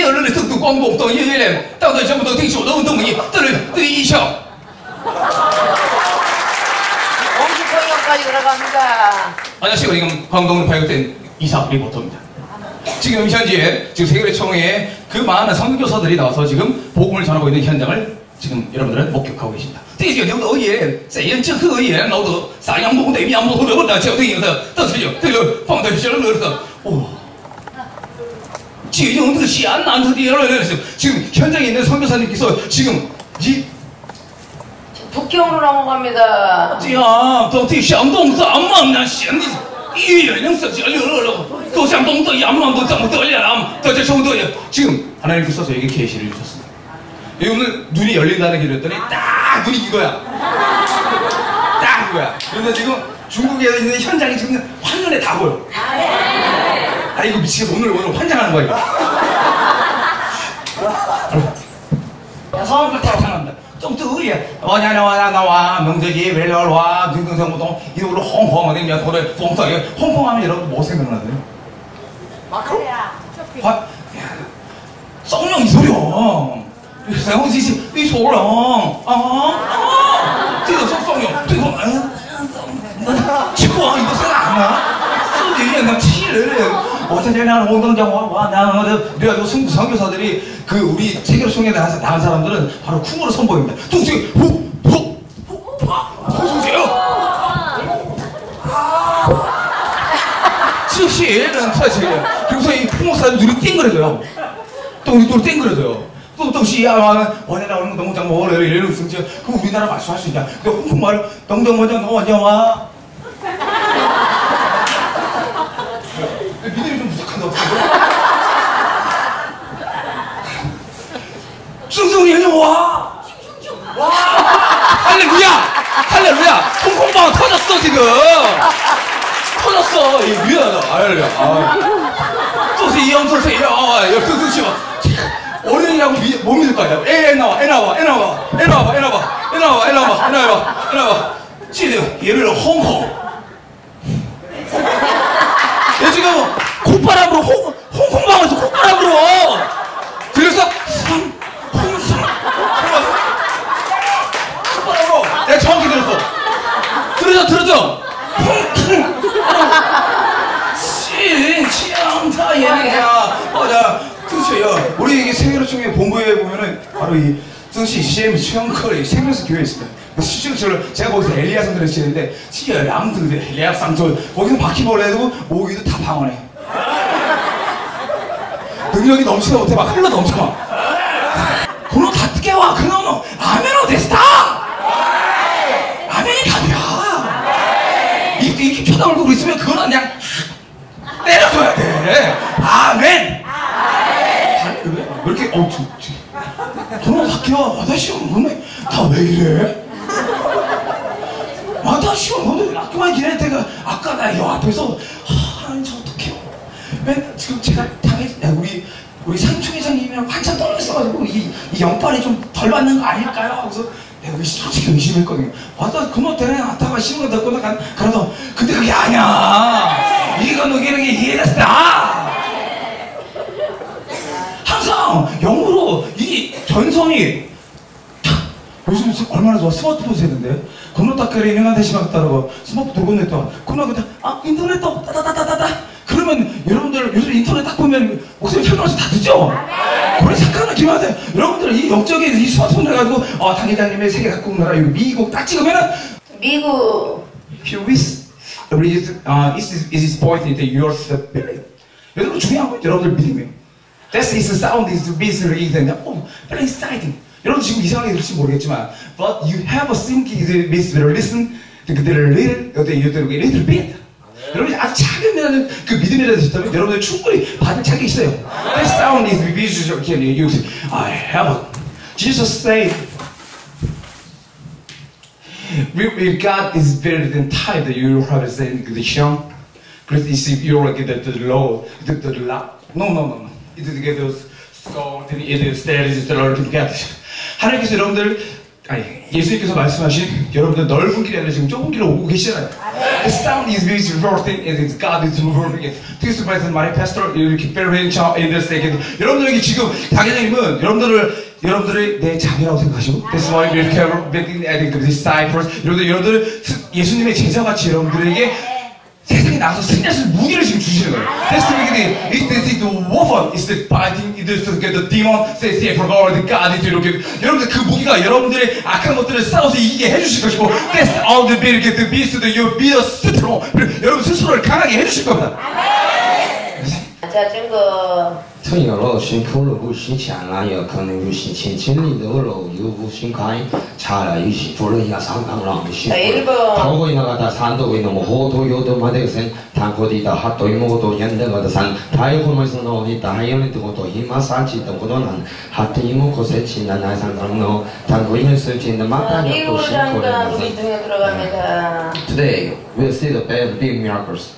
热热的灯都光光灯月亮，当在全部都听手的运动仪，这里一笑。 공식성형까지 들어갑니다. 안녕하세요. 지금 광동 발굴된 이사 리포터입니다. 지금 현재 지금 세계총회에 그 많은 선교사들이 나와서 지금 복음을 전하고 있는 현장을 지금 여러분들은 목격하고 계십니다. 这就有的也在人这个也老的三阳不对阳不对的就对的都是有对了放在小人的哇 지금 그 시안 드디어 지금 현장에 있는 선교사님께서 지금 이 북경으로 넘어갑니다. 这样到底想动怎么呢？想你一人是这了，都想动这样嘛，都怎么得了？到这정도에 지금 하나님께서 저에게 계시를 주셨습니다. 오늘 눈이 열린다는 길을 했더니 딱 눈이 이거야. 딱 이거야. 그런데 지금 중국에 있는 현장이 지금 화면에 다 보여. 아 이거 미치겠어. 오늘 환장하는 거야 이거. 성을 다 당합니다. 좀 뜨거워. 나와 명절이 멜로와 등등성보동 이쪽으로 홍콩 어디냐 도래 동서에 홍콩하면 여러분 뭐 생각나세요? 마카오야. 썩령 이 소리요. 然后这是你错了啊！这个说放用，对方奇怪，이거 생각 안 나? 소리에 나 치를. 어쨌든 나는 홍동장와 내가 선교사들이 그 우리 세계로 총회 나간 사람들은 바로 쿵으로 선보입니다. 동생 호수제요. 这些人特别，그래서 이 풍목사님 눈이 땡그려져요. 또 땡그려져요. 또 시야만 원래 나오는 거 농장 뭐 이런 승지 그럼 우리나라 말씀 할 수 있냐? 근데 홍콩 말 농장 뭐냐 너 언제 와? 믿음이 좀 부족한데 어떡해? 승승이 언제 와? 와! 할렐루야! 홍콩방 터졌어 지금. 터졌어. 이 미안하다. 할렐루야. 就是一样就是一样啊，有更生气吗？ 어른이라고 못 믿을 거 아니야. 애 나와. 지금 얘를 홍콩. 얘 지금 콧바람으로 홍콩방에서 콧바람으로. 그래서 콧바람으로. 내가 정확히 들었어. 들었죠? 홍콩. 치앙타 얘기야. 맞아. 그렇죠. 우리 이게 세계로 총회 본부에 보면은 바로 이曾시 CM 최영컬의 생명수 교회에 있습니다. 실제로 제가 거기서 엘리야 선들을 지냈는데 진짜 양들 엘리야 쌍조 거기서 바퀴벌레도 모기도 다 방언해. 능력이 넘치다 못해 막 흘러 넘쳐 막. 그놈 다 깨와 그놈 아멘오 데스다. 아멘이 답이야. 이렇게 쳐다보고 있으면 그거는 그냥 때려줘야 돼. 아멘. 왜 이렇게 그놈 다 깨와. 와다시오 너네 다 왜 이래? 와다시오 너네 아까만 기다릴 때가 아까 나 이 앞에서 하나님 저 어떡해요? 왜 지금 제가 우리 상총 회장님이랑 한참 떨어졌어가지고 이 영빨이 좀 덜 받는 거 아닐까요? 그래서 내가 솔직히 의심했거든요. 와다 그놈 때문에 왔다가 신문 듣고 그래도 근데 그게 아니야. 이거 너기는 게 이해됐다. 항상 영으로 이 전선이 요즘 얼마나 좋아. 스마트폰 세는데 건너 닦으래 인형한테 심하겠다라고 스마트폰 들고 냈다. 건너 그다 인터넷 또 따다다다다다. 그러면 여러분들 요즘 인터넷 딱 보면 목소리 편하면서 다 듣죠? 그래 잠깐만 기만해. 여러분들 이 영적인 이 스마트폰 해가지고 당 회장님의 세계 각국 나라 여기 미국 딱 찍으면은 미국 is this point in the yours 여러분 중요한 건 여러분들 믿음이에요. That is the sound is the business reason. very exciting. 여러분 지금 이상하게 들을지 모르겠지만, but you have a thinking is listen to the little bit. 여러분이 아주 작은 그 믿음이라도 있다면 여러분들 충분히 받을 자격이 있어요. That sound is visual. Can you use? I have. Jesus said, "With God is better than tithe." You have said the young. Because if you're like the low, the no. It is get those so it is there is the Lord to get. 하나님께서 여러분들 아니, 예수님께서 말씀하신 여러분들 넓은 길이 아니라 지금 좁은 길로 오고 계시잖아요. The sound is very important and God is moving it. 특히 말씀 많이 패스터 이렇게 베르행 차 인더스테이크. 여러분들에게 지금 당회장님은 여러분들의 내 자녀라고 생각하시고 That's why we're making adding to disciples. 여러분들 예수님의 제자같이 여러분들에게 세상에 나가서 승리할 수 있는 무기를 지금 주시는 거예요. That's the beginning. It's the weapon. It's the fighting. It's the demon. It's the power. The God. 이렇게 여러분들 그 무기가 여러분들의 악한 것들을 싸워서 이기게 해주실 것이고 That's all the ability. The beast. You be a strong. 여러분 스스로를 강하게 해주실 겁니다. 자, 증거. 曾有了辛苦了不辛钱了，也可能有辛勤经历的了，有不辛苦，查了有辛做了一下上当让的辛苦。透过那个的山都为那么好多有的嘛的山，谈过的哈都有么多人那个的山，他有可能是那里的还有的我都一马三七的我都难，哈的有么个事情那那山上呢，谈过一事情的嘛大家都辛苦了。Today we'll see the big miracles.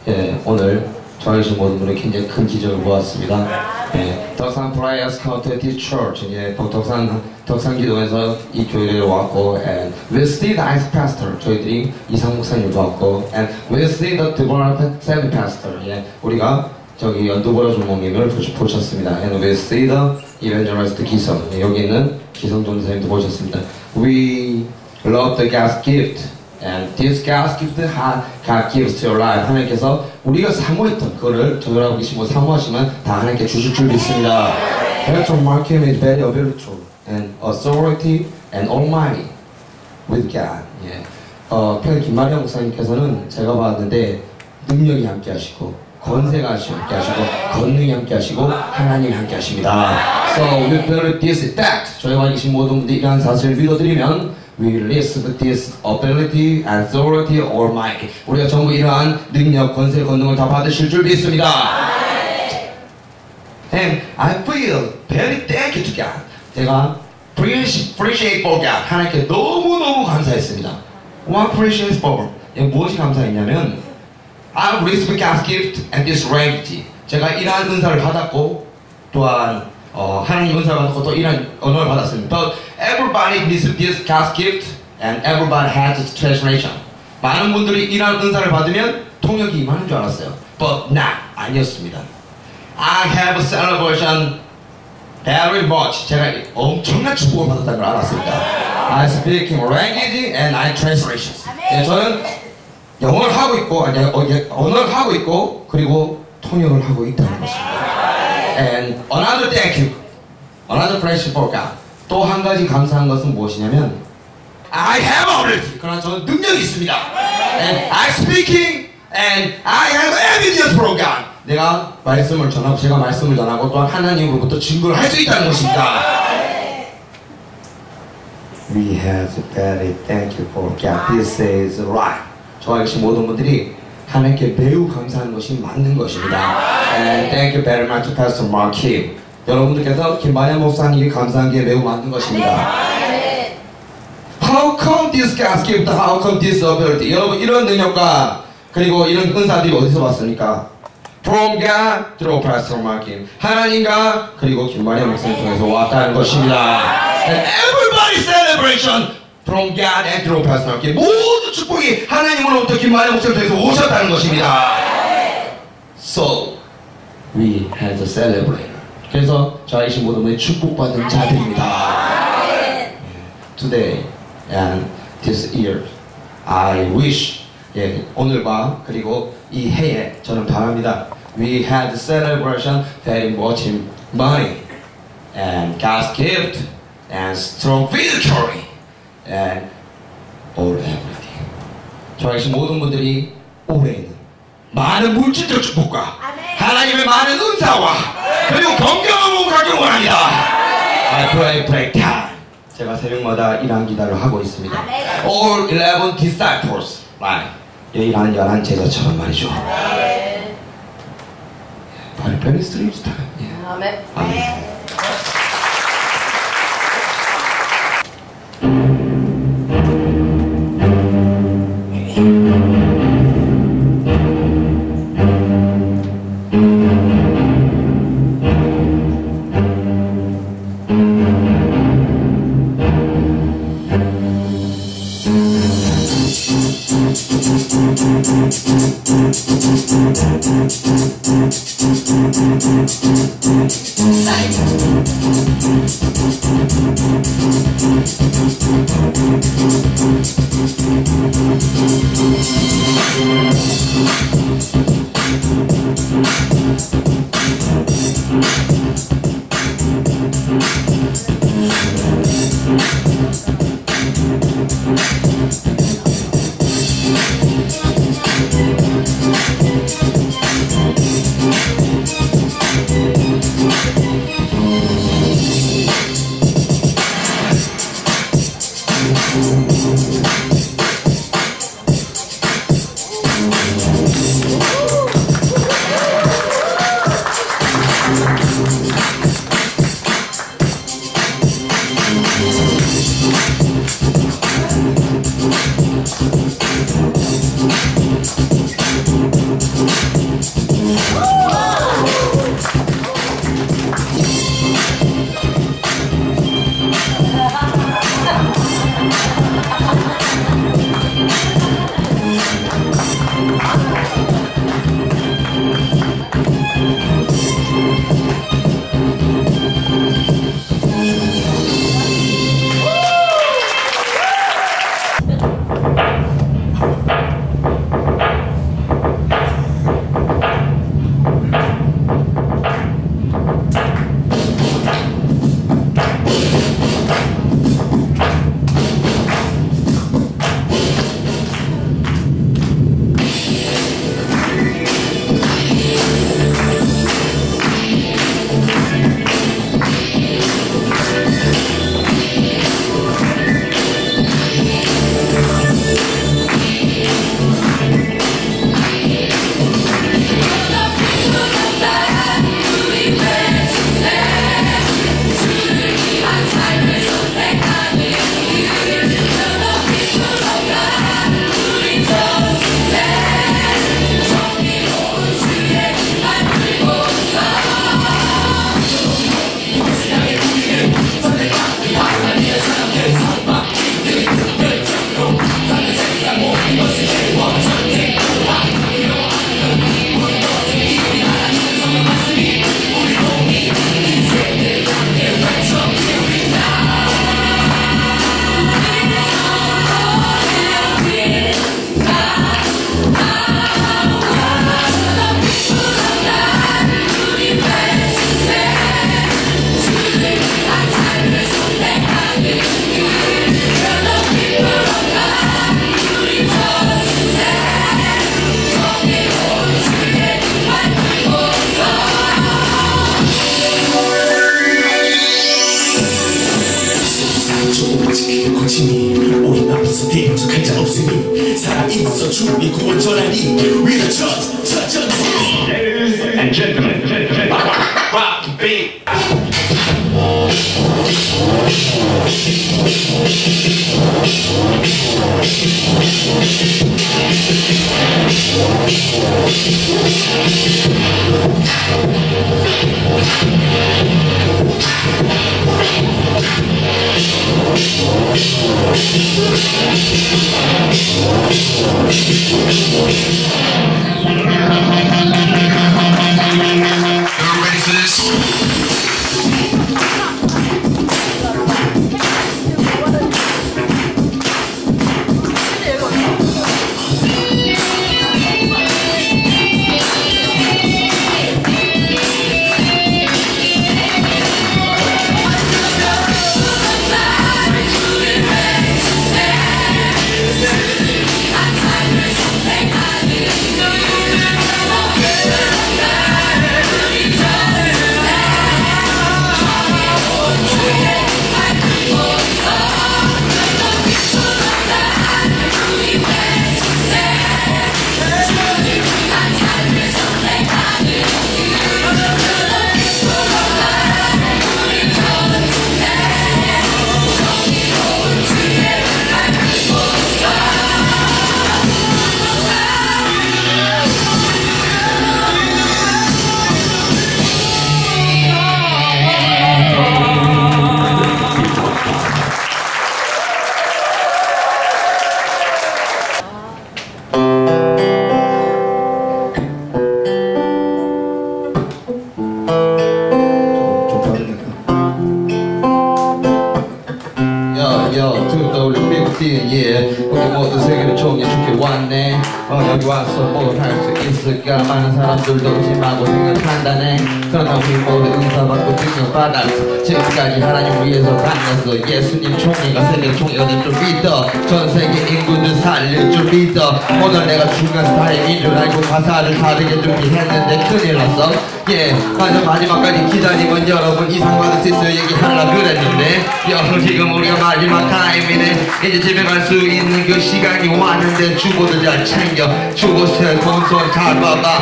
예, 오늘 저희신 모든 분이 굉장히 큰 기적을 보았습니다. 예, 덕산 Prayers County Church, 예, 덕산 기도에서 이 교회에 왔고, and we'll see the ice pastor, 저희들이 이상 목사님도 왔고, and we'll see the Deborah Sally pastor, 예, 우리가 저기 연두보라 주목님을 보셨습니다. And we'll see the evangelist 기성, 예, 여기 있는 기성 전도사님도 보셨습니다. We love the God's gift. And this God's gift God gives to your life. 하나님께서 우리가 사모했던 그거를 저희라고 계시고 사모하시면 다 하나님께 주실 줄 믿습니다. Pastor Mark Kim is very ability and authority and almighty with God. 예. 김마리아 목사님께서는 제가 봤는데 능력이 함께하시고 권세가 함께하시고 권능이 함께하시고 하나님이 함께하십니다. So we believe this that 저희와 계신 모든 분들이 이러한 사실을 믿어드리면 We list this ability, authority, almighty. 우리가 전부 이러한 능력, 권세, 권능을 다 받으실 줄 믿습니다. And I feel very thankful to God. 제가 appreciate for God. 하나님께 너무너무 감사했습니다. What appreciate for? 무엇이 감사했냐면 I've received God's gift and this range. 제가 이러한 은사를 받았고 또한 하나님 은사를 받고 또 이런 언어를 받았습니다. But everybody received this God's gift and everybody has its translation. 많은 분들이 이런 은사를 받으면 통역이 임하는 줄 알았어요. But not 아니었습니다. I have a celebration very much. 제가 엄청난 축복을 받았다는 걸 알았습니다. I speak language and I translations. 네, 저는 영어를 하고 있고 언어를 하고 있고 그리고 통역을 하고 있다는 것입니다. And another thank you, another praise for God. 또 한 가지 감사한 것은 무엇이냐면 I have ability. 그러나 저는 능력이 있습니다. And I speaking and I have evidence for God. 내가 말씀을 전하고 제가 말씀을 전하고 또한 하나님으로부터 증거를 할 수 있다는 것입니다. We have to very thank you for God. This is right. 저와 역시 모든 분들이 하나님께 매우 감사한 것이 맞는 것입니다. And thank you very much, Pastor Mark Kim. 여러분들께서 김마리아 목사님이 감사한 게 매우 맞는 것입니다. How come this God's gift? How come this ability? 여러분 이런 능력과 그리고 이런 은사들이 어디서 왔습니까? From God through Pastor Mark Kim. 하나님과 그리고 김마리아 목사님 통해서 왔다는 것입니다. And everybody celebration. From God and through Pastor Kim. 모든 축복이 하나님으로부터 김마리아 목사님 통해서 오셨다는 것입니다. So we had to celebrate. 그래서 저희신 모든 분이 축복받은 자들입니다. Today and this year, I wish 오늘과 그리고 이 해에 저는 바랍니다. We had celebration very much money and God's gift and strong victory. And all everything. 저희 모든 분들이 올해는 많은 물질적 축복과 하나님의 많은 은사와 그리고 건강한 가길 원합니다. I pray time. 제가 새벽마다 이러한 기도를 하고 있습니다. All 11 disciples, right? 이러한 11 제자처럼 말이죠. Very strange time. 아멘. 아멘. 조금만 지키게 고치니 우린 앞에서 대적할 자 없으니 살아있어 주님이 구원 전하니 We the church Ladies and gentlemen, rock the beat. Y'all ready for this? 우리 모두 세계를 총에 죽게 왔네. 여기 와서 뭘 할 수 있을까? 많은 사람들도 의심하고 생각한다네. 그러나 우리 모두 은사받고 증명받았어. 지금까지 하나님 위해서 다녔어. 예수님 총회가 세계 총회가 될 줄 믿어. 전 세계 인구들 살릴 줄 믿어. 오늘 내가 중간 스타일인 줄 알고 가사를 다르게 준비했는데 큰일 났어. 맞아, 마지막까지 기다리면 여러분 이상 받을 수 있어요 얘기하려고 그랬는데 지금 우리가 마지막 타임이네. 이제 집에 갈 수 있는 그 시간이 왔는데 주보도 잘 챙겨. 주보세 돈손 잘 봐봐.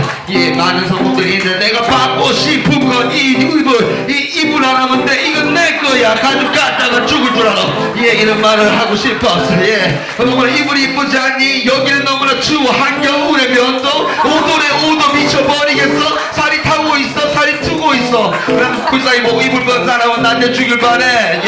많은 성공들이 있는데 내가 받고 싶은 건 이 이불 하나면 돼. 이건 내 거야. 가죽 갖다가 죽을 줄 알아. 이런 말을 하고 싶었어. 여러분 이불이 이쁘지 않니? 여기는 너무나 추워. 한겨울에 면도 5도에 미쳐버리겠어. 살이 타고 있어. 살이 트고 있어. 그래도 그 사이 보고 이불 본 사람은 나한테 주길 바래.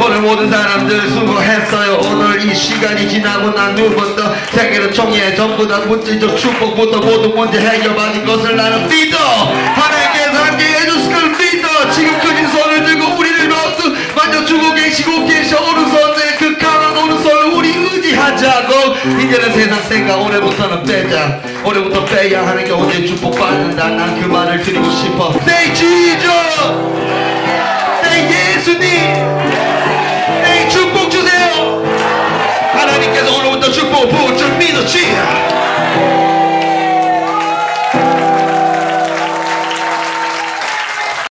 오늘 모든 사람들 수고했어요. 오늘 이 시간이 지나고 난 후부터 세계를 총회 전부 다 물질적 축복부터 모든 문제 해결받을 것을 나는 믿어. 하나님께서 함께 해주실 걸 믿어. 지금 크신 손을 들고 우리를 모두 만져주고 계셔. 오른손에 그 강한 오른손을 우리 의지하자고. 이제는 세상 생각 올해부터는 빼자. 올해부터 빼야 하는 게 오늘 축복받는다. 난 그 말을 드리고 싶어. Say Jesus.